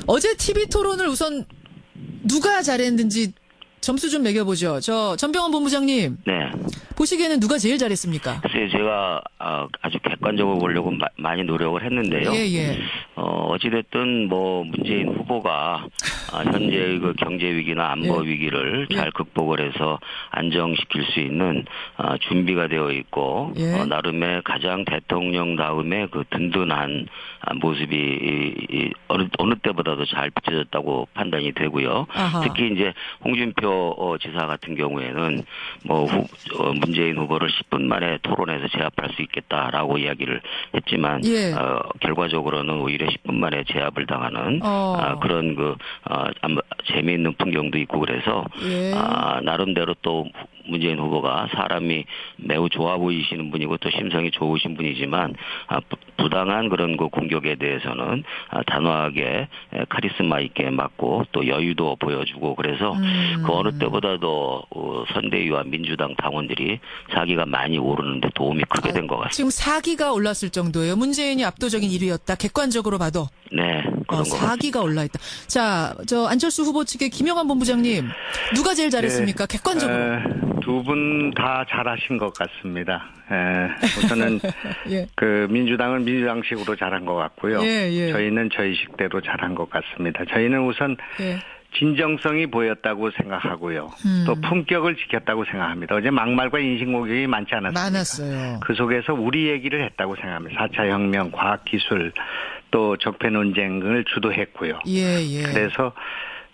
어제 TV 토론을 우선 누가 잘했는지 점수 좀 매겨보죠. 전병헌 본부장님. 네. 보시기에는 누가 제일 잘했습니까? 글쎄요, 제가 아주 객관적으로 보려고 많이 노력을 했는데요. 예. 어찌됐든 문재인 후보가 현재의 그 경제 위기나 안보 위기를 잘 극복을 해서 안정시킬 수 있는 준비가 되어 있고 나름의 가장 대통령다움의 그 든든한 모습이 어느 때보다도 잘 비춰졌다고 판단이 되고요. 아하. 특히 이제 홍준표 지사 같은 경우에는 문재인 후보를 10분 만에 토론에서 제압할 수 있겠다라고 이야기를 했지만 결과적으로는 오히려 10분 만에 제압을 당하는 그런 재미있는 풍경도 있고 그래서 나름대로 또 문재인 후보가 사람이 매우 좋아 보이시는 분이고 또 심성이 좋으신 분이지만 부당한 그런 그 공격에 대해서는 단호하게 카리스마 있게 맞고 또 여유도 보여주고 그래서 그 어느 때보다도 선대위와 민주당 당원들이 사기가 많이 오르는데 도움이 크게 된 것 같습니다. 지금 사기가 올랐을 정도예요. 문재인이 압도적인 1위였다. 객관적으로 봐도. 네. 그런 것 사기가 올라있다. 자, 안철수 후보 측의 김영환 본부장님. 누가 제일 잘했습니까? 객관적으로. 두 분 다 잘하신 것 같습니다. 우선은 그 민주당은 민주당식으로 잘한 것 같고요. 저희는 저희식대로 잘한 것 같습니다. 저희는 우선 진정성이 보였다고 생각하고요. 또 품격을 지켰다고 생각합니다. 어제 막말과 인신공격이 많지 않았습니까? 많았어요. 그 속에서 우리 얘기를 했다고 생각합니다. 4차 혁명, 과학기술, 또 적폐 논쟁을 주도했고요. 그래서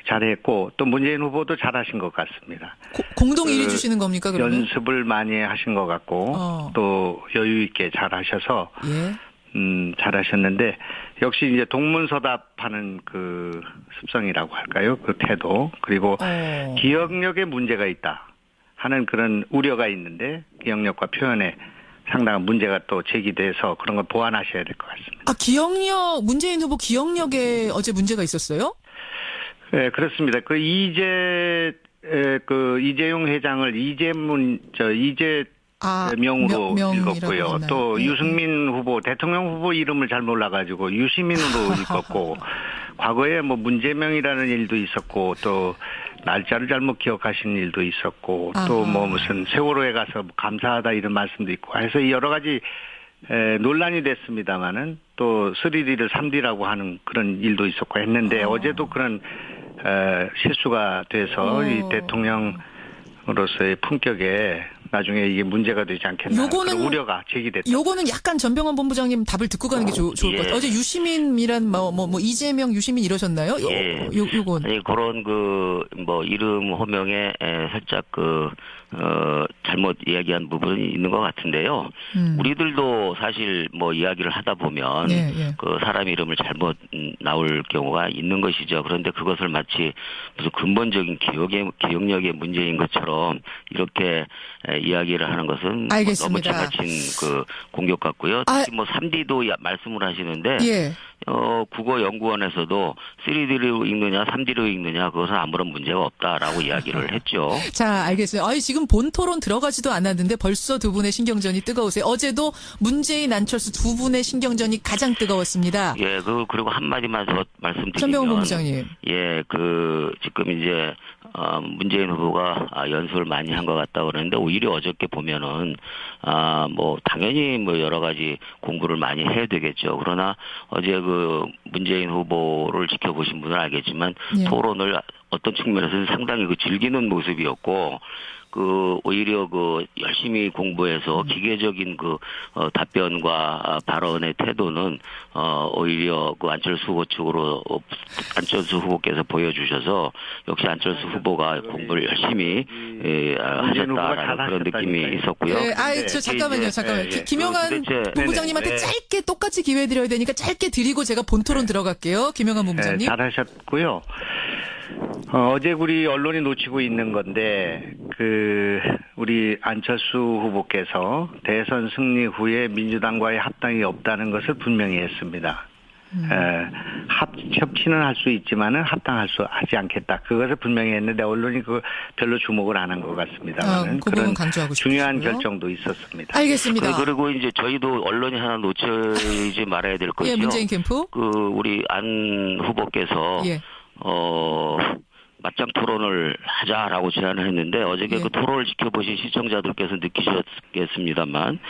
잘했고 또 문재인 후보도 잘하신 것 같습니다. 공동 1위 주시는 겁니까? 그러면? 연습을 많이 하신 것 같고 또 여유 있게 잘하셔서 잘하셨는데 역시 이제 동문서답하는 그 습성이라고 할까요? 그 태도 그리고 기억력에 문제가 있다 하는 그런 우려가 있는데 기억력과 표현에 상당한 문제가 또 제기돼서 그런 걸 보완하셔야 될 것 같습니다. 기억력 문재인 후보 기억력에 어제 문제가 있었어요? 네, 그렇습니다. 이재용 회장을 이재명으로 읽었고요. 또 유승민 후보, 대통령 후보 이름을 잘 몰라가지고 유시민으로 읽었고, 과거에 문재명이라는 일도 있었고, 또 날짜를 잘못 기억하신 일도 있었고, 또 무슨 세월호에 가서 감사하다 이런 말씀도 있고, 해서 여러 가지 논란이 됐습니다만은 또 3D를 3D라고 하는 그런 일도 있었고 했는데 어제도 그런 실수가 돼서 이 대통령으로서의 품격에 나중에 이게 문제가 되지 않겠나 그런 우려가 제기됐다. 요거는 약간 전병헌 본부장님 답을 듣고 가는 게 좋을 것 같아요. 어제 유시민이란 이재명 유시민 이러셨나요? 요건 아니 그런 이름 호명에 살짝 잘못 이야기한 부분이 있는 것 같은데요. 우리들도 사실 이야기를 하다 보면 그 사람 이름을 잘못 나올 경우가 있는 것이죠. 그런데 그것을 마치 무슨 근본적인 기억력의 문제인 것처럼 이렇게 이야기를 하는 것은 너무 지나친 그 공격 같고요. 특히 3D도 말씀을 하시는데 국어연구원에서도 3D로 읽느냐 3D로 읽느냐 그것은 아무런 문제가 없다라고 이야기를 했죠. 자, 알겠어요. 지금 본 토론 들어가지도 않았는데 벌써 두 분의 신경전이 뜨거우세요. 어제도 문재인 안철수 두 분의 신경전이 가장 뜨거웠습니다. 그리고 한마디만 더 말씀드리면 전병헌 본부장님. 지금 이제 문재인 후보가 연습을 많이 한 것 같다고 그러는데 오히려 어저께 보면은 당연히 여러 가지 공부를 많이 해야 되겠죠. 그러나 어제 그 문재인 후보를 지켜보신 분은 알겠지만 토론을 어떤 측면에서는 상당히 즐기는 모습이었고 오히려 열심히 공부해서 기계적인 답변과 발언의 태도는 오히려 안철수 후보 측으로 안철수 후보께서 보여주셔서 역시 안철수 후보가 공부를 열심히 하셨다라는 그런 느낌이 있었고요. 잠깐만요. 김영환 본부장님한테 짧게 똑같이 기회 드려야 되니까 짧게 드리고 제가 본토론 들어갈게요. 김영환 본부장님. 잘하셨고요. 어제 우리 언론이 놓치고 있는 건데 우리 안철수 후보께서 대선 승리 후에 민주당과의 합당이 없다는 것을 분명히 했습니다. 협치는 할 수 있지만은 하지 않겠다. 그것을 분명히 했는데 언론이 그 별로 주목을 안 한 것 같습니다. 그 부분 강조하고 싶으시고요. 중요한 결정도 있었습니다. 알겠습니다. 그리고 이제 저희도 언론이 하나 놓치지 말아야 될 것이요. 예, 문재인 캠프. 우리 안 후보께서 예. 맞짱 토론을 하자라고 제안을 했는데 어저께 예. 그 토론을 지켜보신 시청자들께서 느끼셨겠습니다만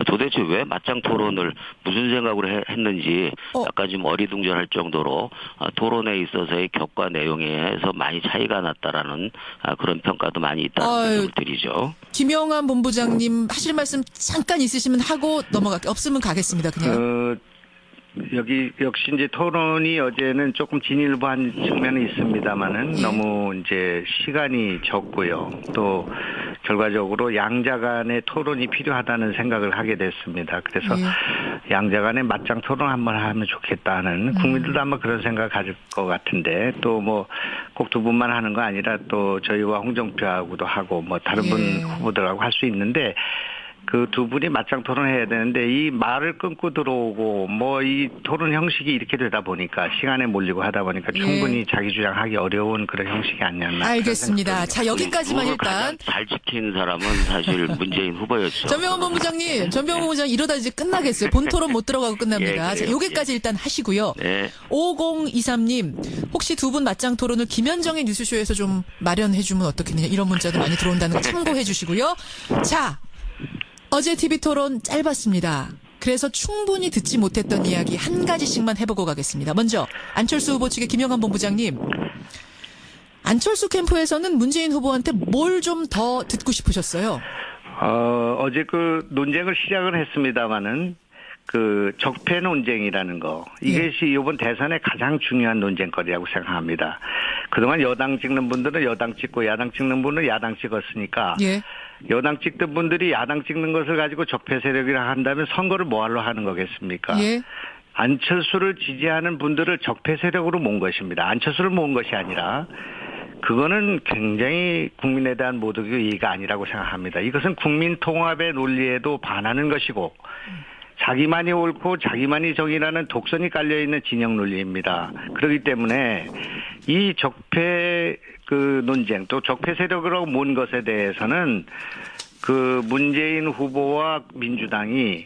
도대체 왜 맞짱 토론을 무슨 생각으로 했는지 약간 좀 어리둥절할 정도로 토론에 있어서의 격과 내용에서 많이 차이가 났다라는 그런 평가도 많이 있다는 말씀을 드리죠. 김영환 본부장님 하실 말씀 잠깐 있으시면 하고 넘어갈게요. 없으면 가겠습니다. 그냥. 여기 역시 이제 토론이 어제는 조금 진일보한 측면이 있습니다만은 너무 이제 시간이 적고요. 또 결과적으로 양자 간의 토론이 필요하다는 생각을 하게 됐습니다. 그래서 양자 간의 맞짱 토론 한번 하면 좋겠다는 국민들도 아마 그런 생각을 가질 것 같은데 또 뭐 꼭 두 분만 하는 거 아니라 또 저희와 홍정표하고도 하고 뭐 다른 분 후보들하고 할 수 있는데 그 두 분이 맞짱 토론해야 되는데 이 말을 끊고 들어오고 뭐 이 토론 형식이 이렇게 되다 보니까 시간에 몰리고 하다 보니까 충분히 자기 주장하기 어려운 그런 형식이 아니었나. 알겠습니다. 자, 여기까지만 일단. 잘 지킨 사람은 사실 문재인 후보였죠. 전병헌 본부장님 이러다 이제 끝나겠어요. 본 토론 못 들어가고 끝납니다. 자, 여기까지 일단 하시고요. 5023님, 혹시 두 분 맞짱 토론을 김현정의 뉴스쇼에서 좀 마련해주면 어떻겠느냐 이런 문자도 많이 들어온다는 거 참고해 주시고요. 자. 어제 TV 토론 짧았습니다. 그래서 충분히 듣지 못했던 이야기 한 가지씩만 해보고 가겠습니다. 먼저 안철수 후보 측의 김영환 본부장님. 안철수 캠프에서는 문재인 후보한테 뭘 좀 더 듣고 싶으셨어요? 어제 그 논쟁을 시작을 했습니다마는 그 적폐 논쟁이라는 거 이것이 이번 대선의 가장 중요한 논쟁거리라고 생각합니다. 그동안 여당 찍는 분들은 여당 찍고 야당 찍는 분은 야당 찍었으니까 여당 찍던 분들이 야당 찍는 것을 가지고 적폐 세력이라 한다면 선거를 뭐하러 하는 거겠습니까? 안철수를 지지하는 분들을 적폐 세력으로 모은 것입니다. 안철수를 모은 것이 아니라 그거는 굉장히 국민에 대한 모독의 이해가 아니라고 생각합니다. 이것은 국민 통합의 논리에도 반하는 것이고 자기만이 옳고 자기만이 정의라는 독선이 깔려있는 진영 논리입니다. 그렇기 때문에 이 적폐 그 논쟁 또 적폐 세력으로 모은 것에 대해서는 그 문재인 후보와 민주당이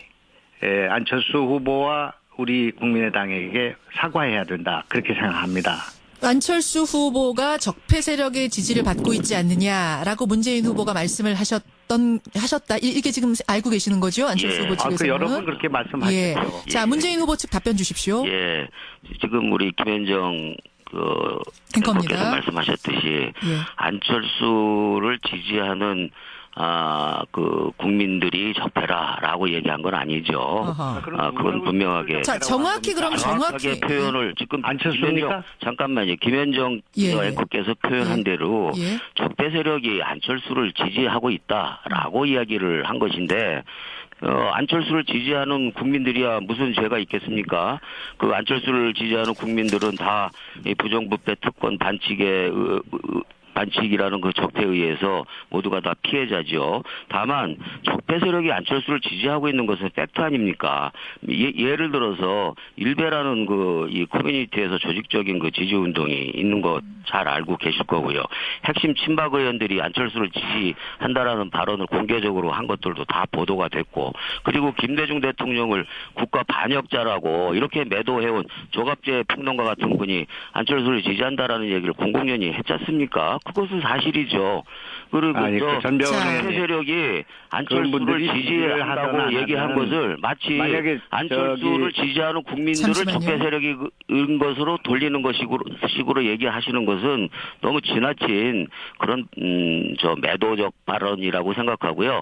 안철수 후보와 우리 국민의당에게 사과해야 된다. 그렇게 생각합니다. 안철수 후보가 적폐 세력의 지지를 받고 있지 않느냐라고 문재인 후보가 말씀을 하셨다. 이게 지금 알고 계시는 거죠? 안철수 후보 측에서는. 여러 분 그렇게 말씀하셨죠. 자, 문재인 후보 측 답변 주십시오. 지금 우리 김현정 앵커께서 말씀하셨듯이 안철수를 지지하는 그 국민들이 적폐라라고 얘기한 건 아니죠. 그건 분명하게. 자, 정확히 표현을 지금 안철수입니까? 잠깐만요. 김현정 앵커께서 표현한 대로 적폐 세력이 안철수를 지지하고 있다라고 이야기를 한 것인데 안철수를 지지하는 국민들이야 무슨 죄가 있겠습니까? 그 안철수를 지지하는 국민들은 다 부정부패 특권 반칙이라는 그 적폐에 의해서 모두가 다 피해자죠. 다만 적폐 세력이 안철수를 지지하고 있는 것은 팩트 아닙니까? 예를 들어서 일베라는 그 이 커뮤니티에서 조직적인 그 지지 운동이 있는 거 잘 알고 계실 거고요. 핵심 친박 의원들이 안철수를 지지한다라는 발언을 공개적으로 한 것들도 다 보도가 됐고, 그리고 김대중 대통령을 국가 반역자라고 이렇게 매도해온 조갑재 평론가 같은 분이 안철수를 지지한다라는 얘기를 공공연히 했지 않습니까? 그것은 사실이죠. 그리고 적폐 세력이 안철수를 지지한다고 얘기한 것을 마치 안철수를 지지하는 국민들을 적폐 세력이 은 것으로 돌리는 식으로 얘기하시는 것은 너무 지나친 그런 매도적 발언이라고 생각하고요.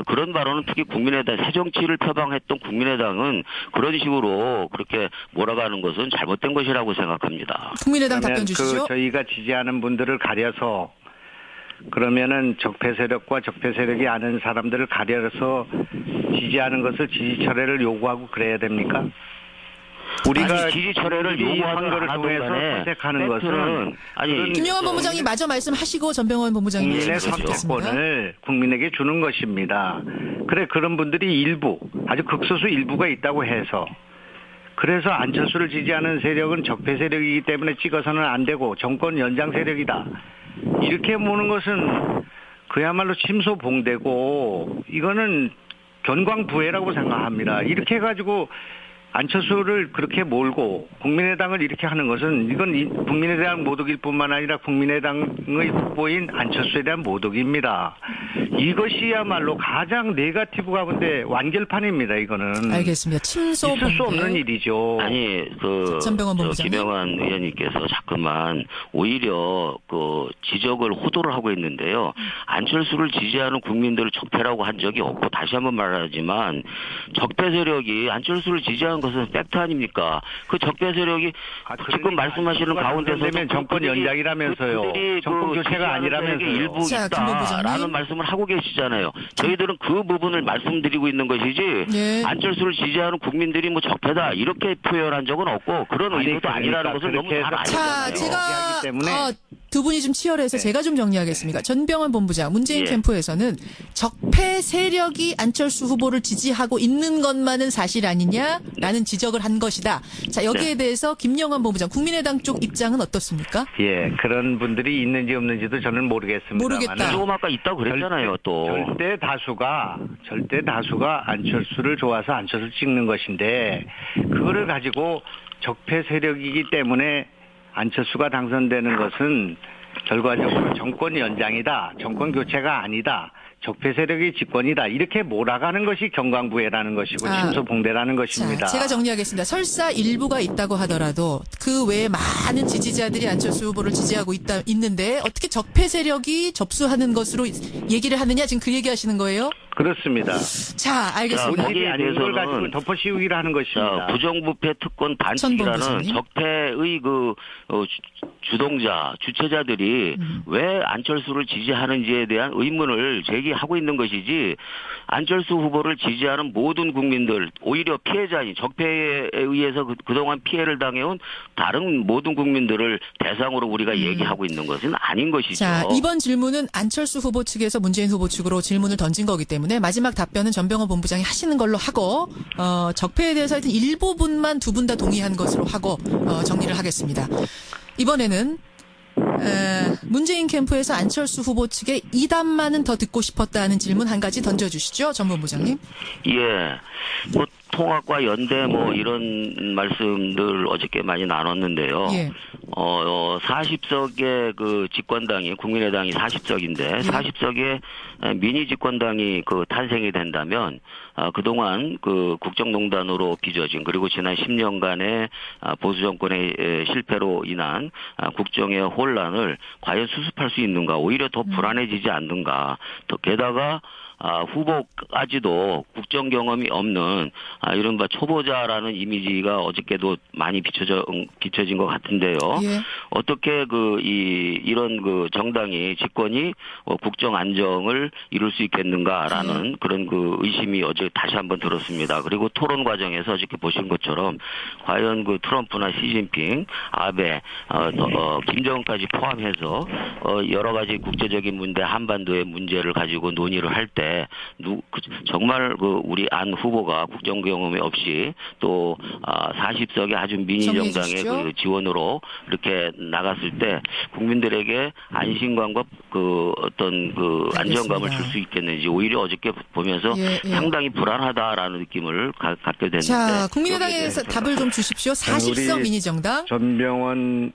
그런 발언은 특히 국민의당 새정치를 표방했던 국민의당은 그런 식으로 그렇게 몰아가는 것은 잘못된 것이라고 생각합니다. 국민의당 답변 주시죠. 저희가 지지하는 분들을 가려서 그러면은 적폐 세력과 적폐 세력이 아는 사람들을 가려서 지지하는 것을 지지 철회를 요구하고 그래야 됩니까? 우리가 지지 철회를 요구하는 거를 통해서 선택하는 것은 김영환 본부장이 마저 말씀하시고 전병헌 본부장님 국민의 선택권을 국민에게 주는 것입니다. 그런 분들이 아주 극소수 일부가 있다고 해서 그래서 안철수를 지지하는 세력은 적폐 세력이기 때문에 찍어서는 안 되고 정권 연장 세력이다. 이렇게 보는 것은 그야말로 침소봉대고 이거는 견광부회라고 생각합니다. 이렇게 해가지고 안철수를 그렇게 몰고 국민의당을 이렇게 하는 것은 이건 국민의당 모독일 뿐만 아니라 국민의당의 후보인 안철수에 대한 모독입니다. 이것이야말로 가장 네거티브 가운데 완결판입니다. 이거는. 알겠습니다. 침소 있을 수 없는 일이죠. 아니 김영환 의원님께서 자꾸만 오히려 그 지적을 호도를 하고 있는데요. 안철수를 지지하는 국민들을 적폐라고 한 적이 없고 다시 한번 말하지만 적폐 세력이 안철수를 지지하는 것은 팩트 아닙니까? 그 적폐 세력이 지금 말씀하시는 가운데서 정권 연장이라면서요. 정권 교체가 아니라면서요. 일부 있다라는 말씀을 하고 계시잖아요. 저희들은 그 부분을 말씀드리고 있는 것이지 네. 안철수를 지지하는 국민들이 뭐 적폐다 이렇게 표현한 적은 없고 그런 의도도 아니라는 것을 너무 잘 아시잖아요. 자, 제가 두 분이 좀 치열해서 네. 제가 좀 정리하겠습니다. 전병헌 본부장, 문재인 예. 캠프에서는 적폐 세력이 안철수 후보를 지지하고 있는 것만은 사실 아니냐라는 지적을 한 것이다. 자, 여기에 네. 대해서 김영환 본부장, 국민의당 쪽 입장은 어떻습니까? 예, 그런 분들이 있는지 없는지도 저는 모르겠습니다. 모르겠다. 조금 아까 있다고 그랬잖아요, 또. 절대 다수가 안철수를 좋아서 안철수를 찍는 것인데 그거를 가지고 적폐 세력이기 때문에 안철수가 당선되는 것은 결과적으로 정권 연장이다. 정권 교체가 아니다. 적폐 세력의 집권이다. 이렇게 몰아가는 것이 견광부회라는 것이고 침소봉대라는 것입니다. 자, 제가 정리하겠습니다. 설사 일부가 있다고 하더라도 그 외에 많은 지지자들이 안철수 후보를 지지하고 있는데 어떻게 적폐 세력이 접수하는 것으로 얘기를 하느냐 지금 그 얘기하시는 거예요? 그렇습니다. 자, 알겠습니다. 본질이 아닌 걸 가지고 덮어씌우기를 하는 것입니다. 부정부패 특권 반칙이라는 적폐의 주체자들이 왜 안철수를 지지하는지에 대한 의문을 제기하고 있는 것이지 안철수 후보를 지지하는 모든 국민들 오히려 피해자인 적폐에 의해서 그동안 피해를 당해온 다른 모든 국민들을 대상으로 우리가 얘기하고 있는 것은 아닌 것이죠. 자, 이번 질문은 안철수 후보 측에서 문재인 후보 측으로 질문을 던진 거기 때문에 마지막 답변은 전병헌 본부장이 하시는 걸로 하고 적폐에 대해서 하여튼 일부분만 두 분 다 동의한 것으로 하고 정리를 하겠습니다. 이번에는 문재인 캠프에서 안철수 후보 측의 이담만은 더 듣고 싶었다는 질문 한 가지 던져주시죠. 전 본부장님. 예. 뭐 통합과 연대 뭐 이런 말씀들 어저께 많이 나눴는데요. 예. 40석의 그 집권당이 국민의당이 40석인데 40석의 미니 집권당이 그 탄생이 된다면 그동안 그 국정농단으로 빚어진 그리고 지난 10년간의 보수 정권의 실패로 인한 국정의 혼란을 과연 수습할 수 있는가 오히려 더 불안해지지 않는가 또 게다가 후보까지도 국정 경험이 없는 이른바 초보자라는 이미지가 어저께도 많이 비춰진 것 같은데요. 예. 어떻게 이런 그 정당이 집권이 국정 안정을 이룰 수 있겠는가라는 그런 그 의심이 어제 다시 한번 들었습니다. 그리고 토론 과정에서 어저께 보신 것처럼 과연 그 트럼프나 시진핑, 아베, 김정은까지 포함해서 여러 가지 국제적인 문제, 한반도의 문제를 가지고 논의를 할 때 정말 우리 안 후보가 국정 경험이 없이 또 40석의 아주 미니 정당의 그 지원으로 이렇게 나갔을 때 국민들에게 안심감과 그 어떤 그 안정감을 줄 수 있겠는지 오히려 어저께 보면서 상당히 불안하다라는 느낌을 갖게 됐는데. 자, 국민의당에서 답을 좀 주십시오. 40석 미니 정당. 전병헌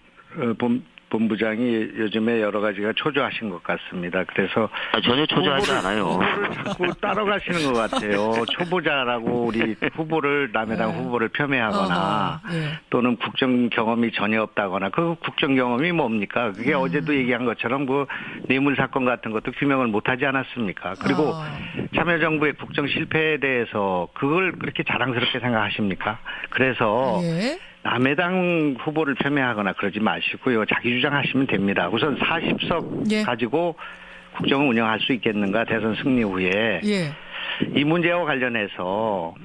본부장이 요즘에 여러 가지가 초조하신 것 같습니다. 그래서 전혀 초조하지 않아요. 후보를 자꾸 따라가시는 것 같아요. 초보자라고 우리 후보를 남의 당 후보를 폄훼하거나 또는 국정 경험이 전혀 없다거나 그 국정 경험이 뭡니까? 그게 어제도 얘기한 것처럼 그 뇌물 사건 같은 것도 규명을 못하지 않았습니까? 그리고 참여정부의 국정 실패에 대해서 그걸 그렇게 자랑스럽게 생각하십니까? 그래서 남의 당 후보를 폄훼하거나 그러지 마시고요. 자기 주장하시면 됩니다. 우선 40석 가지고 국정을 운영할 수 있겠는가 대선 승리 후에 이 문제와 관련해서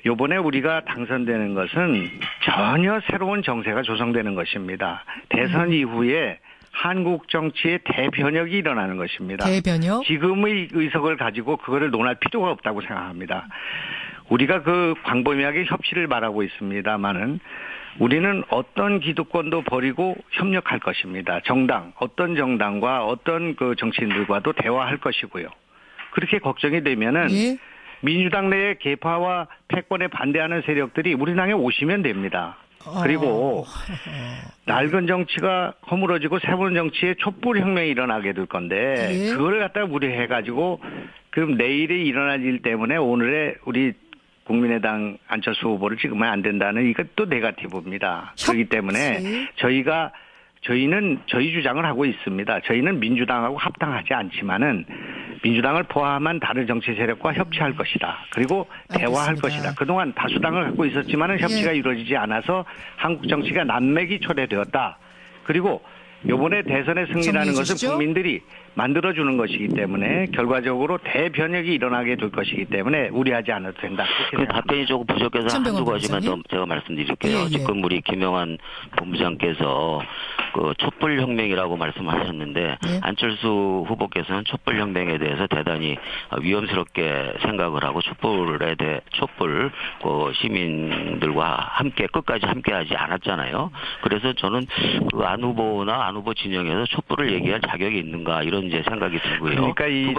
이번에 우리가 당선되는 것은 전혀 새로운 정세가 조성되는 것입니다. 대선 이후에 한국 정치의 대변혁이 일어나는 것입니다. 대변혁? 지금의 의석을 가지고 그거를 논할 필요가 없다고 생각합니다. 우리가 그 광범위하게 협치를 말하고 있습니다만은 우리는 어떤 기득권도 버리고 협력할 것입니다. 어떤 정당과 어떤 그 정치인들과도 대화할 것이고요. 그렇게 걱정이 되면은 예? 민주당 내의 개파와 패권에 반대하는 세력들이 우리 당에 오시면 됩니다. 그리고 낡은 정치가 허물어지고 새로운 정치에 촛불 혁명이 일어나게 될 건데 예? 그걸 갖다가 무리해가지고 그럼 내일이 일어날 일 때문에 오늘의 우리 국민의당 안철수 후보를 찍으면 안 된다는 이것도 네거티브입니다. 그렇기 때문에 저희는 저희 주장을 하고 있습니다. 저희는 민주당하고 합당하지 않지만은 민주당을 포함한 다른 정치 세력과 협치할 것이다. 그리고 대화할 알겠습니다. 것이다. 그동안 다수당을 갖고 있었지만은 협치가 이루어지지 않아서 한국 정치가 난맥이 초래되었다. 그리고 이번에 대선의 승리라는 것은 주시죠? 국민들이 만들어주는 것이기 때문에 결과적으로 대변혁이 일어나게 될 것이기 때문에 우려하지 않아도 된다. 그 답변이 조금 부족해서 천병원 한두 가지만 더 본부장님. 제가 말씀드릴게요. 예, 예. 지금 우리 김영환 본부장께서 그 촛불혁명이라고 말씀하셨는데 예. 안철수 후보께서는 촛불혁명에 대해서 대단히 위험스럽게 생각을 하고 촛불 그 시민들과 함께 끝까지 함께하지 않았잖아요. 그래서 저는 그 안 후보 진영에서 촛불을 얘기할 자격이 있는가 이런 이제 생각이 들고요. 그러니까 이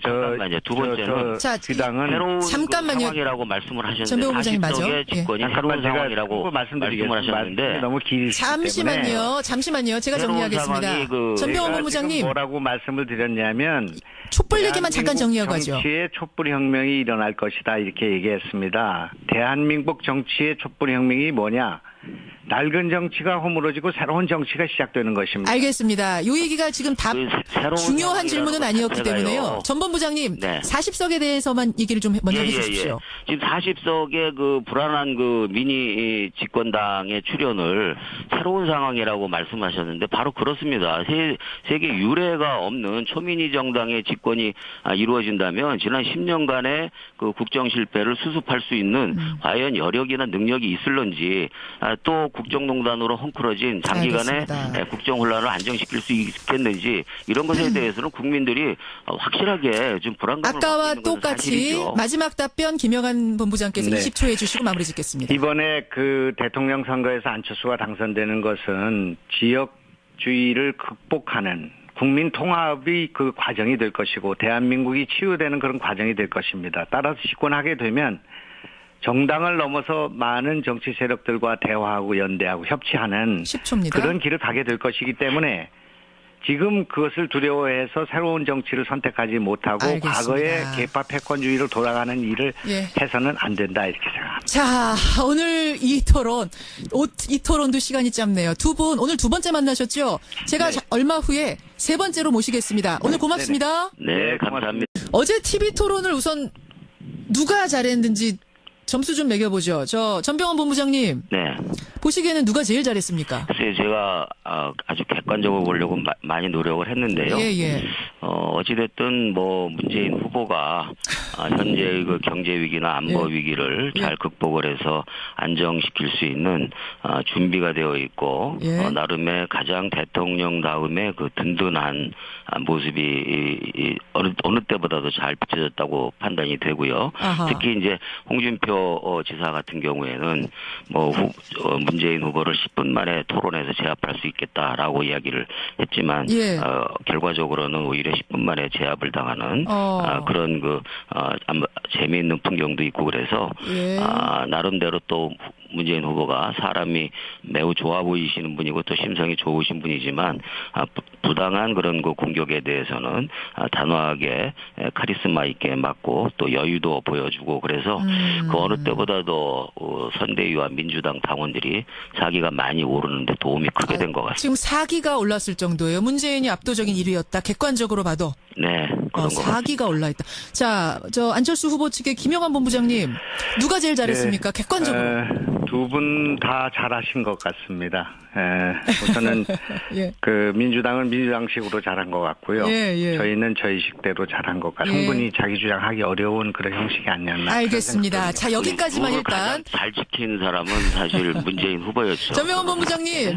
잠깐만요. 두 번째는 자, 주당은 새로운 잠깐만요. 그 상황이라고 말씀을 하셨는데 전병호 부장님 맞죠? 40석의 집권이 새로운 상황이라고 말씀을 하셨는데 너무 길으시기 때문에 잠시만요. 제가 새로운 정리하겠습니다. 상황이 그 전병호 제가 본부장님, 지금 뭐라고 말씀을 드렸냐면 촛불 얘기만 잠깐 정리하고 가죠. 정치의 촛불 혁명이 일어날 것이다 이렇게 얘기했습니다. 대한민국 정치의 촛불 혁명이 뭐냐? 낡은 정치가 허물어지고 새로운 정치가 시작되는 것입니다. 알겠습니다. 이 얘기가 지금 답 새로운 중요한 질문은 아니었기 자체가요. 때문에요. 전 본부장님, 네. 40석에 대해서만 얘기를 좀 먼저 해주십시오. 지금 40석의 그 불안한 그 미니 집권당의 출현을 새로운 상황이라고 말씀하셨는데 바로 그렇습니다. 세계 유례가 없는 초미니 정당의 집권이 이루어진다면 지난 10년간의 그 국정 실패를 수습할 수 있는 과연 여력이나 능력이 있을런지 또 국정농단으로 헝클어진 장기간의 알겠습니다. 국정 혼란을 안정시킬 수 있겠는지 이런 것에 대해서는 국민들이 확실하게 좀 불안감을 아까와 갖고 있는 것은 똑같이 사실이죠. 마지막 답변 김영환 본부장께서 네. 20초 해주시고 마무리 짓겠습니다. 이번에 그 대통령 선거에서 안철수가 당선되는 것은 지역주의를 극복하는 국민 통합이 그 과정이 될 것이고 대한민국이 치유되는 그런 과정이 될 것입니다. 따라서 집권하게 되면 정당을 넘어서 많은 정치 세력들과 대화하고 연대하고 협치하는 10초입니다. 그런 길을 가게 될 것이기 때문에 지금 그것을 두려워해서 새로운 정치를 선택하지 못하고 알겠습니다. 과거의 개파 패권주의로 돌아가는 일을 예. 해서는 안 된다 이렇게 생각합니다. 자, 오늘 이 토론도 시간이 짧네요. 두 분 오늘 두 번째 만나셨죠? 제가 얼마 후에 세 번째로 모시겠습니다. 오늘 고맙습니다. 네, 감사합니다. 어제 TV 토론을 우선 누가 잘했는지 점수 좀 매겨보죠. 전병헌 본부장님. 네. 보시기에는 누가 제일 잘했습니까? 글쎄요, 제가 아주 객관적으로 보려고 많이 노력을 했는데요. 예. 어찌됐든 문재인 후보가 현재 그 경제 위기나 안보 위기를 잘 극복을 해서 안정시킬 수 있는 준비가 되어 있고 나름의 가장 대통령 다음에 그 든든한 모습이 어느 때보다도 잘 비춰졌다고 판단이 되고요. 아하. 특히 이제 홍준표 지사 같은 경우에는 문재인 후보를 10분 만에 토론에서 제압할 수 있겠다라고 이야기를 했지만 결과적으로는 오히려 10분 만에 제압을 당하는 그런 재미있는 풍경도 있고 그래서 나름대로 또 문재인 후보가 사람이 매우 좋아 보이시는 분이고 또 심성이 좋으신 분이지만 부당한 그런 그 공격에 대해서는 단호하게 카리스마 있게 맞고 또 여유도 보여주고 그래서 그 어느 때보다도 선대위와 민주당 당원들이 사기가 많이 오르는데 도움이 크게 된 것 같습니다. 지금 사기가 올랐을 정도예요. 문재인이 압도적인 1위였다. 객관적으로 봐도. 네. 그런 것 사기가 올라있다. 자, 안철수 후보 측의 김영환 본부장님 누가 제일 잘했습니까? 객관적으로. 두 분 다 잘하신 것 같습니다. 우선은 예. 그 민주당은 민주당식으로 잘한 것 같고요. 예. 저희는 저희식대로 잘한 것 같고 충분히 자기 주장하기 어려운 그런 형식이 아니었나. 알겠습니다. 자, 여기까지만 일단. 잘 지킨 사람은 사실 문재인 후보였죠. 전병헌 본부장님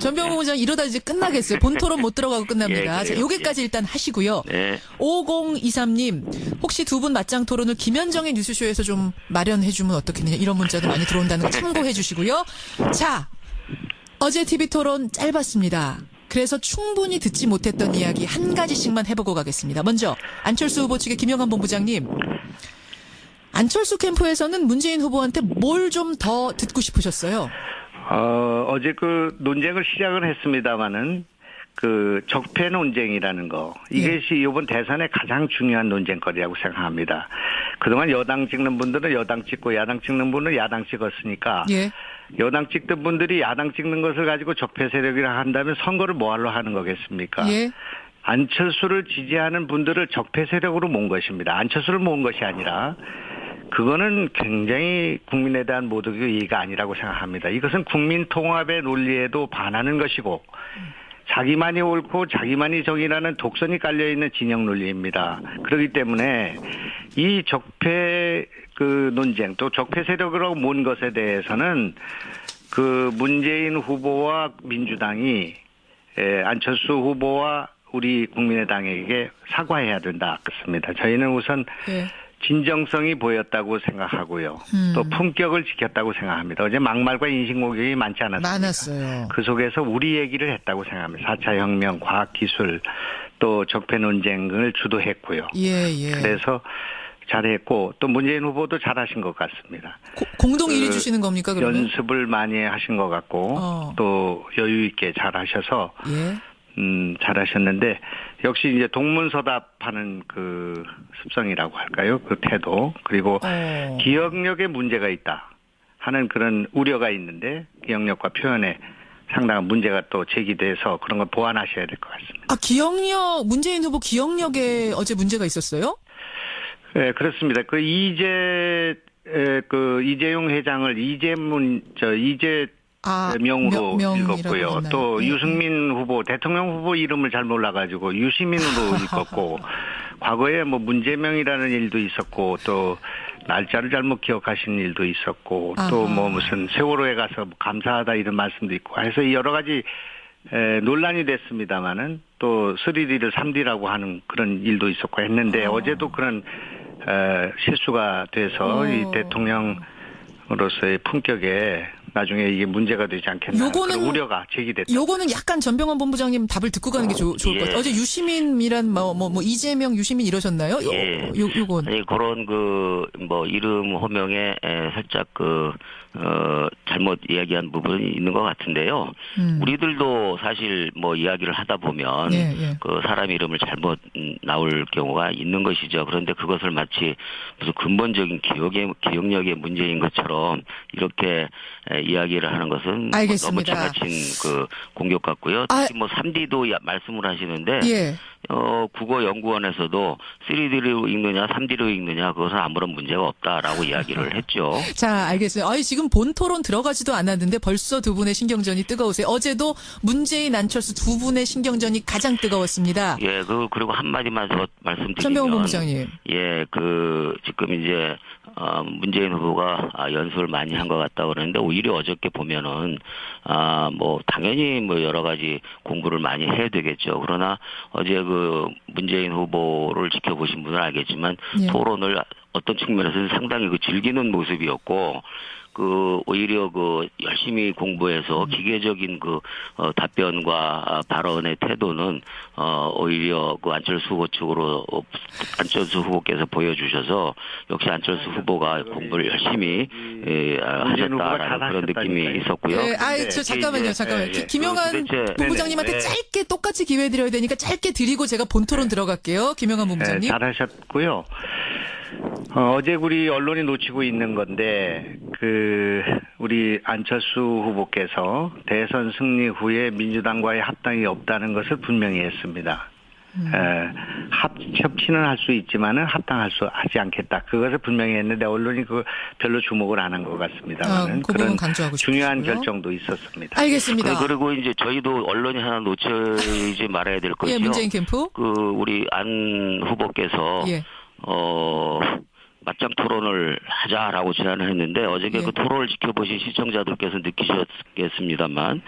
이러다 이제 끝나겠어요. 본토론 못 들어가고 끝납니다. 예, 자, 여기까지 일단 하시고요. 네. 5023님, 혹시 두 분 맞짱 토론을 김현정의 뉴스쇼에서 좀 마련해주면 어떻겠느냐, 이런 문자도 많이 들어온다는 거 참고해 주시고요. 자, 어제 TV 토론 짧았습니다. 그래서 충분히 듣지 못했던 이야기 한 가지씩만 해보고 가겠습니다. 먼저 안철수 후보 측의 김영환 본부장님, 안철수 캠프에서는 문재인 후보한테 뭘 좀 더 듣고 싶으셨어요? 어제 그 논쟁을 시작을 했습니다마는 그 적폐 논쟁이라는 거, 이것이 이번 대선의 가장 중요한 논쟁거리라고 생각합니다. 그동안 여당 찍는 분들은 여당 찍고 야당 찍는 분은 야당 찍었으니까 여당 찍던 분들이 야당 찍는 것을 가지고 적폐 세력이라 한다면 선거를 뭐하러 하는 거겠습니까? 안철수를 지지하는 분들을 적폐 세력으로 모은 것입니다. 안철수를 모은 것이 아니라 그거는 굉장히 국민에 대한 모독의 예의가 아니라고 생각합니다. 이것은 국민 통합의 논리에도 반하는 것이고 자기만이 옳고 자기만이 정의라는 독선이 깔려있는 진영 논리입니다. 그렇기 때문에 이 적폐 그 논쟁 또 적폐 세력으로 모은 것에 대해서는 그 문재인 후보와 민주당이 안철수 후보와 우리 국민의당에게 사과해야 된다. 그렇습니다. 저희는 우선 진정성이 보였다고 생각하고요. 또 품격을 지켰다고 생각합니다. 어제 막말과 인신공격이 많지 않았습니까? 많았어요. 그 속에서 우리 얘기를 했다고 생각합니다. 4차 혁명, 과학기술, 또 적폐 논쟁을 주도했고요. 그래서 잘했고 또 문재인 후보도 잘하신 것 같습니다. 공동 1위 주시는 겁니까? 그러면? 연습을 많이 하신 것 같고 또 여유 있게 잘하셔서 잘하셨는데 역시 이제 동문서답하는 그 습성이라고 할까요? 그 태도 그리고 기억력에 문제가 있다 하는 그런 우려가 있는데 기억력과 표현에 상당한 문제가 또 제기돼서 그런 걸 보완하셔야 될 것 같습니다. 아, 기억력, 문재인 후보 기억력에 어제 문제가 있었어요? 네, 그렇습니다. 그 이재용 회장을 명으로 읽었고요. 또 유승민 후보, 대통령 후보 이름을 잘 몰라가지고 유시민으로 읽었고, 과거에 뭐 문제명이라는 일도 있었고, 또 날짜를 잘못 기억하신 일도 있었고, 또 뭐 무슨 세월호에 가서 감사하다 이런 말씀도 있고, 해서 여러 가지 논란이 됐습니다마는 또 3D를 3D라고 하는 그런 일도 있었고 했는데 어제도 그런 실수가 돼서 이 대통령으로서의 품격에 나중에 이게 문제가 되지 않겠나 그런 우려가 제기됐다. 요거는 약간 전병헌 본부장님 답을 듣고 가는 게 좋을 것 같아요. 어제 유시민이란 뭐 이재명, 유시민 이러셨나요? 요건. 아니 그런 이름 호명에 살짝 잘못 이야기한 부분이 있는 것 같은데요. 우리들도 사실 뭐 이야기를 하다 보면 그 사람 이름을 잘못 나올 경우가 있는 것이죠. 그런데 그것을 마치 무슨 근본적인 기억력의 문제인 것처럼 이렇게 이야기를 하는 것은 너무 지나친 그 공격 같고요. 특히 뭐 3D도 말씀을 하시는데 국어연구원에서도 3D로 읽느냐 3D로 읽느냐 그것은 아무런 문제가 없다라고 이야기를 했죠. 자, 알겠어요. 지금 본 토론 들어가지도 않았는데 벌써 두 분의 신경전이 뜨거우세요. 어제도 문재인, 안철수 두 분의 신경전이 가장 뜨거웠습니다. 그리고 한마디만 더 말씀드리면 전병헌 본부장님. 지금 이제 문재인 후보가 연습을 많이 한 것 같다고 그러는데 오히려 어저께 보면은 뭐 당연히 뭐 여러 가지 공부를 많이 해야 되겠죠. 그러나 어제 그 문재인 후보를 지켜보신 분은 알겠지만 토론을 어떤 측면에서는 상당히 즐기는 모습이었고 오히려 열심히 공부해서 기계적인 답변과 발언의 태도는 오히려 안철수 후보 측으로 안철수 후보께서 보여주셔서 역시 안철수 후보가 공부를 열심히 하셨다라는 그런 느낌이 있었고요. 잠깐만요. 김영환 본부장님한테 짧게 똑같이 기회 드려야 되니까 짧게 드리고 제가 본토론 들어갈게요. 김영환 본부장님. 잘하셨고요. 어제 우리 언론이 놓치고 있는 건데 우리 안철수 후보께서 대선 승리 후에 민주당과의 합당이 없다는 것을 분명히 했습니다. 협치는 할 수 있지만은 하지 않겠다. 그것을 분명히 했는데 언론이 그 별로 주목을 안 한 것 같습니다만은 그 부분 강조하고 중요한 싶고요. 결정도 있었습니다. 알겠습니다. 그리고 이제 저희도 언론이 하나 놓치지 말아야 될 것이요. 예, 문재인 캠프. 우리 안 후보께서 예. 맞짱 토론을 하자라고 제안을 했는데 어저께 예. 그 토론을 지켜보신 시청자들께서 느끼셨겠습니다만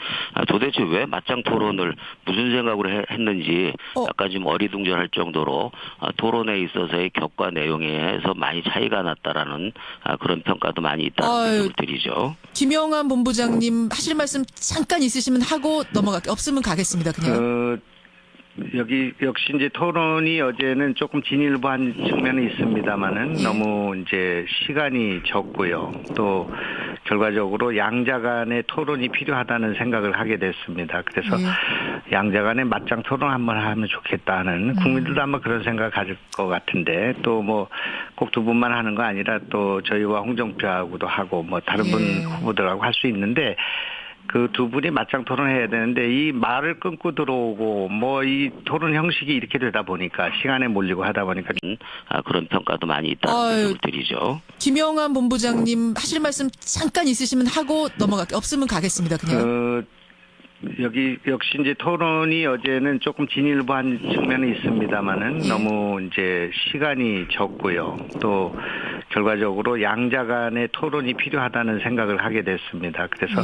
도대체 왜 맞짱 토론을 무슨 생각으로 했는지 약간 좀 어리둥절할 정도로 토론에 있어서의 격과 내용에서 많이 차이가 났다라는 그런 평가도 많이 있다는 말씀을 드리죠. 김영환 본부장님 하실 말씀 잠깐 있으시면 하고 넘어갈게요. 없으면 가겠습니다. 그냥. 여기 역시 이제 토론이 어제는 조금 진일보한 측면이 있습니다만은 너무 이제 시간이 적고요. 또 결과적으로 양자 간의 토론이 필요하다는 생각을 하게 됐습니다. 그래서 양자 간의 맞짱 토론 한번 하면 좋겠다는 국민들도 아마 그런 생각을 가질 것 같은데 또 뭐 꼭 두 분만 하는 거 아니라 또 저희와 홍정표하고도 하고 뭐 다른 분 후보들하고 할 수 있는데 그 두 분이 맞짱 토론해야 되는데 이 말을 끊고 들어오고 뭐 이 토론 형식이 이렇게 되다 보니까 시간에 몰리고 하다 보니까 그런 평가도 많이 있다는 말씀을 드리죠. 김영환 본부장님 하실 말씀 잠깐 있으시면 하고 넘어갈게요. 없으면 가겠습니다. 그냥. 여기 역시 이제 토론이 어제는 조금 진일보한 측면이 있습니다만은 너무 이제 시간이 적고요. 또 결과적으로 양자 간의 토론이 필요하다는 생각을 하게 됐습니다. 그래서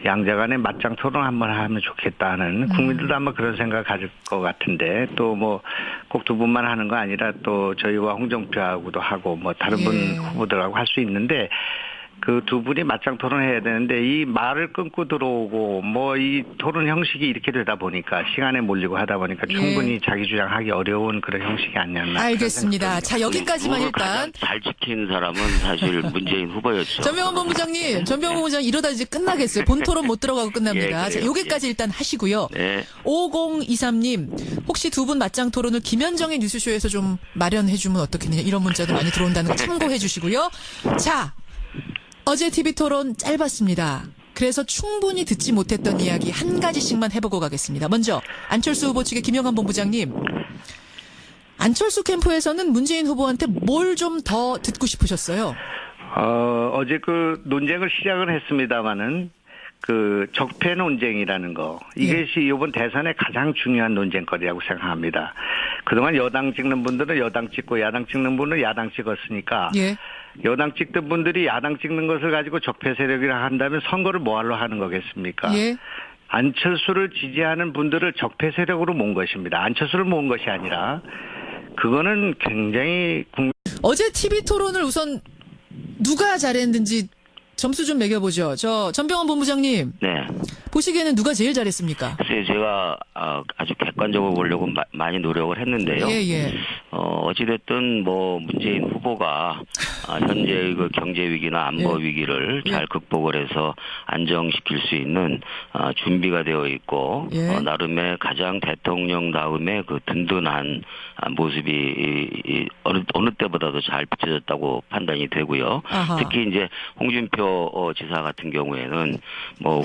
양자 간의 맞짱 토론 한번 하면 좋겠다는 국민들도 아마 그런 생각을 가질 것 같은데 또 뭐 꼭 두 분만 하는 거 아니라 또 저희와 홍정표하고도 하고 뭐 다른 분 후보들하고 할 수 있는데 그 두 분이 맞짱 토론해야 되는데 이 말을 끊고 들어오고 뭐 이 토론 형식이 이렇게 되다 보니까 시간에 몰리고 하다 보니까 충분히 자기 주장하기 어려운 그런 형식이 아니었나. 알겠습니다. 자, 여기까지만 일단. 잘 지킨 사람은 사실 문재인 후보였죠. 전병헌 본부장님 이러다 이제 끝나겠어요. 본 토론 못 들어가고 끝납니다. 예, 자, 여기까지 일단 하시고요. 네. 5023님 혹시 두 분 맞짱 토론을 김현정의 뉴스쇼에서 좀 마련해주면 어떻겠느냐 이런 문자도 많이 들어온다는 거 참고해 주시고요. 자. 어제 TV 토론 짧았습니다. 그래서 충분히 듣지 못했던 이야기 한 가지씩만 해보고 가겠습니다. 먼저 안철수 후보 측의 김영환 본부장님. 안철수 캠프에서는 문재인 후보한테 뭘 좀 더 듣고 싶으셨어요? 어제 그 논쟁을 시작을 했습니다마는 그 적폐 논쟁이라는 거 이것이 이번 대선의 가장 중요한 논쟁거리라고 생각합니다. 그동안 여당 찍는 분들은 여당 찍고 야당 찍는 분은 야당 찍었으니까 여당 찍던 분들이 야당 찍는 것을 가지고 적폐 세력이라 한다면 선거를 뭐하러 하는 거겠습니까? 안철수를 지지하는 분들을 적폐 세력으로 모은 것입니다. 안철수를 모은 것이 아니라 그거는 굉장히 어제 TV 토론을 우선 누가 잘했는지 점수 좀 매겨보죠. 전병헌 본부장님. 네. 보시기에는 누가 제일 잘했습니까? 글쎄요, 제가 아주 객관적으로 보려고 많이 노력을 했는데요. 어찌됐든 뭐 문재인 후보가 현재 그 경제 위기나 안보 위기를 잘 극복을 해서 안정시킬 수 있는 준비가 되어 있고 나름의 가장 대통령다움의 그 든든한 모습이 어느 때보다도 잘 비춰졌다고 판단이 되고요. 특히 이제 홍준표 지사 같은 경우에는 뭐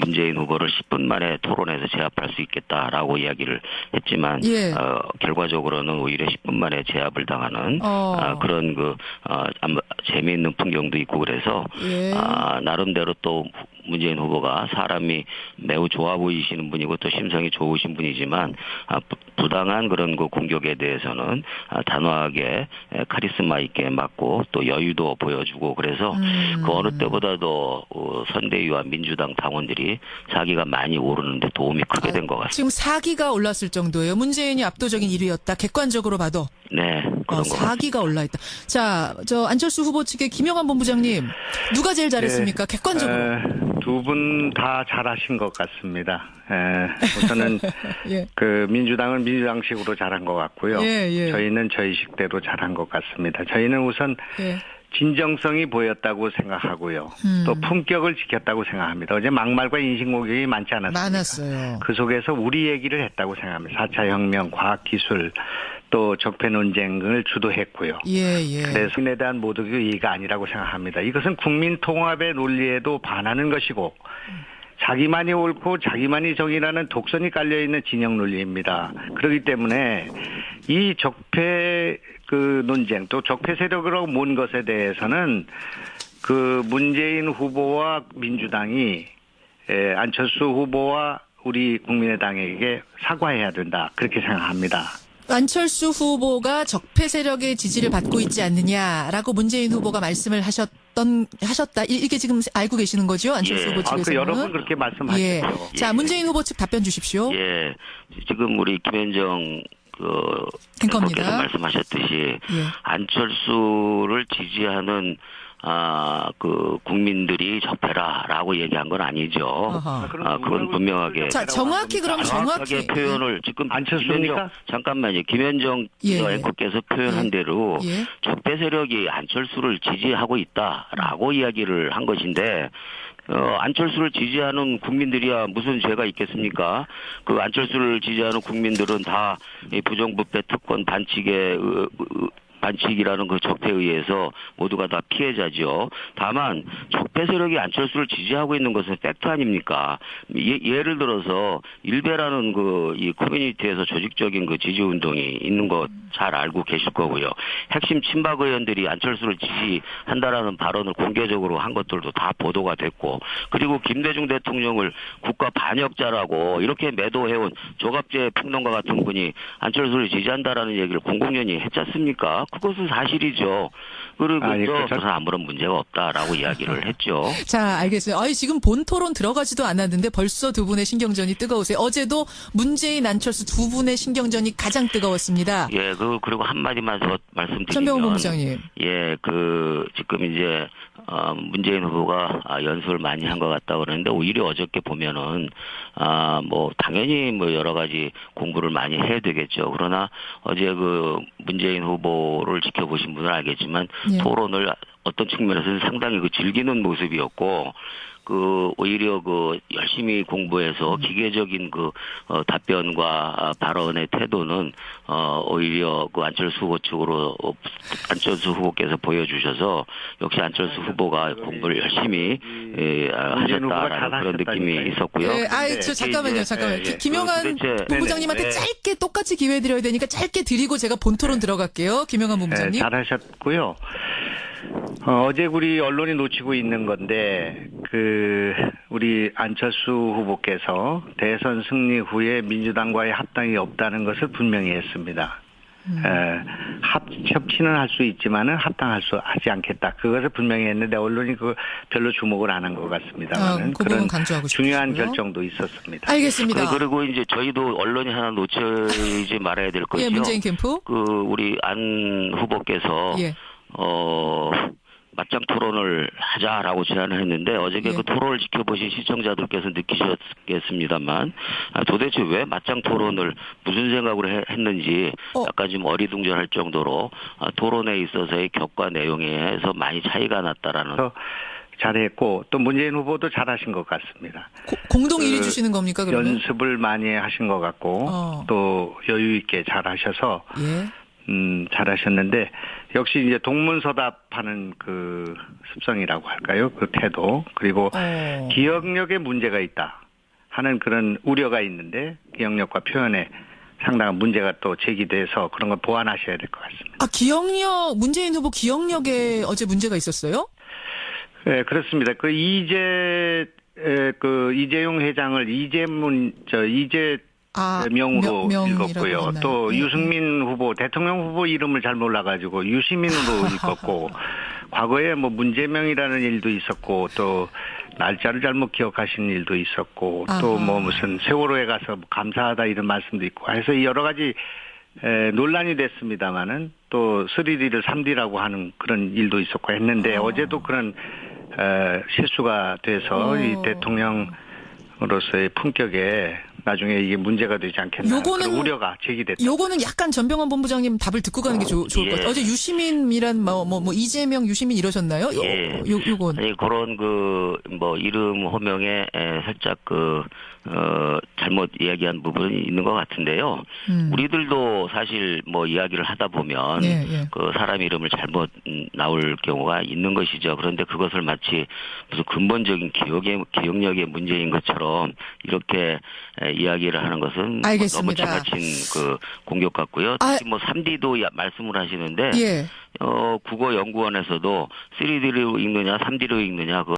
문재인 후보를 10분 만에 토론에서 제압할 수 있겠다라고 이야기를 했지만 결과적으로는 오히려 10분 만에 제압을 당하는 그런 재미있는 풍경도 있고 그래서 나름대로 또 문재인 후보가 사람이 매우 좋아 보이시는 분이고 또 심성이 좋으신 분이지만 부당한 그런 그 공격에 대해서는 단호하게 카리스마 있게 맞고 또 여유도 보여주고 그래서 그 어느 때보다도 선대위와 민주당 당원들이 사기가 많이 오르는데 도움이 크게 된 것 같습니다. 지금 사기가 올랐을 정도예요. 문재인이 압도적인 1위였다. 객관적으로 봐도. 네. 그런 사기가 올라있다. 자, 안철수 후보 측의 김영환 본부장님. 누가 제일 잘했습니까? 객관적으로. 두 분 다 잘하신 것 같습니다. 우선은 그 민주당은 민주당식으로 잘한 것 같고요. 저희는 저희식대로 잘한 것 같습니다. 저희는 우선 진정성이 보였다고 생각하고요. 또 품격을 지켰다고 생각합니다. 어제 막말과 인신공격이 많지 않았습니까? 많았어요. 그 속에서 우리 얘기를 했다고 생각합니다. 4차 혁명, 과학기술, 또 적폐 논쟁을 주도했고요. 그래서 인에 대한 모독의 이의가 아니라고 생각합니다. 이것은 국민 통합의 논리에도 반하는 것이고 자기만이 옳고 자기만이 정의라는 독선이 깔려있는 진영 논리입니다. 그렇기 때문에 이 적폐 그 논쟁 또 적폐 세력으로 모은 것에 대해서는 그 문재인 후보와 민주당이 안철수 후보와 우리 국민의당에게 사과해야 된다. 그렇게 생각합니다. 안철수 후보가 적폐 세력의 지지를 받고 있지 않느냐라고 문재인 후보가 말씀을 하셨다. 이게 지금 알고 계시는 거죠? 안철수 후보 측에서는. 여러 분 그렇게 말씀하셨죠. 예. 자, 문재인 후보 측 답변 주십시오. 예. 지금 우리 김현정 앵커입니다. 께서 말씀하셨듯이 예. 안철수를 지지하는 그 국민들이 적폐라라고 얘기한 건 아니죠. 그건 분명하게. 자, 정확히 정확하게 표현을 지금 안철수입니까? 잠깐만요. 김현정 앵커께서 표현한 대로 적폐 세력이 안철수를 지지하고 있다라고 이야기를 한 것인데 안철수를 지지하는 국민들이야 무슨 죄가 있겠습니까? 그 안철수를 지지하는 국민들은 다 부정부패 특권 반칙이라는 그 적폐에 의해서 모두가 다 피해자죠. 다만 적폐 세력이 안철수를 지지하고 있는 것은 팩트 아닙니까? 예를 들어서 일베라는 이 커뮤니티에서 조직적인 그 지지 운동이 있는 거 잘 알고 계실 거고요. 핵심 친박 의원들이 안철수를 지지한다라는 발언을 공개적으로 한 것들도 다 보도가 됐고, 그리고 김대중 대통령을 국가 반역자라고 이렇게 매도해온 조갑재 평론가 같은 분이 안철수를 지지한다라는 얘기를 공공연히 했지 않습니까? 그것은 사실이죠. 그리고 그래서 아무런 문제가 없다라고 이야기를 했죠. 자, 알겠어요. 지금 본 토론 들어가지도 않았는데 벌써 두 분의 신경전이 뜨거우세요. 어제도 문재인, 안철수 두 분의 신경전이 가장 뜨거웠습니다. 예, 그리고 한마디만 더 말씀드리면. 전병훈 본부장님. 예, 지금 이제, 문재인 후보가 연습을 많이 한 것 같다 그러는데 오히려 어저께 보면은, 당연히 여러 가지 공부를 많이 해야 되겠죠. 그러나 어제 문재인 후보를 지켜보신 분은 알겠지만 토론을 어떤 측면에서는 상당히 즐기는 모습이었고, 오히려 열심히 공부해서 기계적인 답변과 발언의 태도는, 오히려 안철수 후보 측으로, 안철수 후보께서 보여주셔서 역시 안철수 후보가 공부를 열심히, 하셨다라는 그런 느낌이 있었고요. 네, 잠깐만요. 김영환 본부장님한테 짧게 똑같이 기회 드려야 되니까 짧게 드리고 제가 본토론 들어갈게요. 김영환 본부장님. 잘하셨고요. 어제 우리 언론이 놓치고 있는 건데, 우리 안철수 후보께서 대선 승리 후에 민주당과의 합당이 없다는 것을 분명히 했습니다. 협치는 할 수 있지만은 하지 않겠다. 그것을 분명히 했는데 언론이 별로 주목을 안 한 것 같습니다. 그 부분 강조하고 싶으시고요. 중요한 결정도 있었습니다. 알겠습니다. 그리고 이제 저희도 언론이 하나 놓치지 말아야 될 것이요. 예, 문재인 캠프. 우리 안 후보께서 맞짱 토론을 하자라고 제안을 했는데 어저께 그 토론을 지켜보신 시청자들께서 느끼셨겠습니다만 도대체 왜 맞짱 토론을 무슨 생각으로 했는지 약간 좀 어리둥절할 정도로 토론에 있어서의 격과 내용에서 많이 차이가 났다라는. 잘했고 또 문재인 후보도 잘하신 것 같습니다. 공동 1위 주시는 겁니까? 그러면? 연습을 많이 하신 것 같고 또 여유 있게 잘하셔서 잘하셨는데 역시 이제 동문서답하는 습성이라고 할까요? 태도 그리고 기억력에 문제가 있다 하는 그런 우려가 있는데 기억력과 표현에 상당한 문제가 또 제기돼서 그런 걸 보완하셔야 될 것 같습니다. 기억력 문재인 후보 기억력에 어제 문제가 있었어요? 네, 그렇습니다. 이재용 회장을 명으로 읽었고요. 또 유승민 후보, 대통령 후보 이름을 잘 몰라가지고 유시민으로 읽었고, 과거에 문제명이라는 일도 있었고, 또 날짜를 잘못 기억하신 일도 있었고, 또 무슨 세월호에 가서 감사하다 이런 말씀도 있고, 해서 여러 가지 논란이 됐습니다만은 또 3D를 3D라고 하는 그런 일도 있었고 했는데 어제도 그런 실수가 돼서 이 대통령으로서의 품격에 나중에 이게 문제가 되지 않겠나 그런 우려가 제기됐다. 요거는 약간 전병헌 본부장님 답을 듣고 가는 게 좋을 것 같아요. 어제 유시민이란 이재명 유시민 이러셨나요? 요건 아니 그런 이름 호명에 살짝 잘못 이야기한 부분이 있는 것 같은데요. 우리들도 사실 이야기를 하다 보면 그 사람 이름을 잘못 나올 경우가 있는 것이죠. 그런데 그것을 마치 무슨 근본적인 기억력의 문제인 것처럼 이렇게 이야기를 하는 것은 알겠습니다. 너무 지나친 공격 같고요. 특히 3D도 말씀을 하시는데 국어연구원에서도 3D로 읽느냐 3D로 읽느냐